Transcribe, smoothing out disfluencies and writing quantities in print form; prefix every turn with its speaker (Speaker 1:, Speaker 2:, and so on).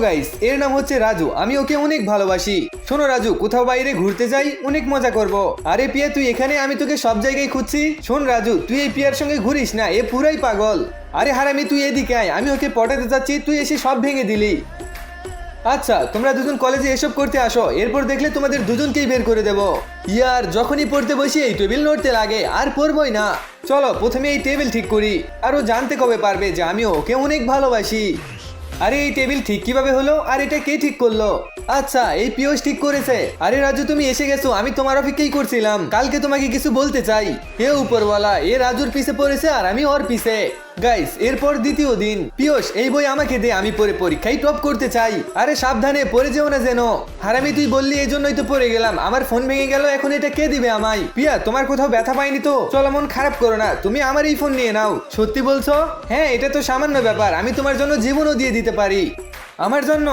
Speaker 1: Guys, এর নাম হচ্ছে রাজু। আমি ওকে অনেক ভালোবাসি। শোনো রাজু, কোথাও বাইরে ঘুরতে যাই, অনেক মজা করব। আরে পিয়া, তুই এখানে? আমি তোকে সব জায়গায় খুঁজছি। শোন রাজু, তুই এই পিয়ার সঙ্গে ঘুরিস না, এ পুরাই পাগল। আরে হারামি, তুই এদিকে আয়, আমি ওকে পটাতে যাচ্ছি, তুই এসে সব ভেঙে দিলি। আচ্ছা, তোমরা দুজন কলেজে এসব করতে আসো, এরপর দেখলে তোমাদের দুজনকেই বের করে দেব। ইয়ার, যখনই পড়তে বসি এই টেবিল নড়তে লাগে, আর পড়বই না। চলো প্রথমে এই টেবিল ঠিক করি। আরও জানতে কবে পারবে যে আমি ওকে অনেক ভালোবাসি। আরে এই টেবিল ঠিক কিভাবে হলো, আর এটা কে ঠিক করলো? আচ্ছা, এই পিয়স ঠিক করেছে। আরে রাজু, তুমি এসে গেছো, আমি তোমার অপেক্ষাই করছিলাম। কালকে তোমাকে কিছু বলতে চাই। হে উপরওয়ালা, এ রাজুর পিছে পড়েছে আর আমি ওর পিছে। গাইস, এরপর দ্বিতীয় দিন। পিয়স, এই বই আমাকে দে, আমি পরে পরীক্ষায় টপ করতে চাই। আরে সাবধানে, পড়ে যেও না যেন। হারামি, তুই বললি এই জন্যই তো পড়ে গেলাম। আমার ফোন ভেঙে গেল, এখন এটা কে দিবে আমায়? পিয়া, তোমার কোথাও ব্যথা পাইনি তো? চলো, মন খারাপ করো না, তুমি আমার এই ফোন নিয়ে নাও। সত্যি বলছো? হ্যাঁ, এটা তো সামান্য ব্যাপার, আমি তোমার জন্য জীবনও দিয়ে দিতে পারি। আমার জন্য?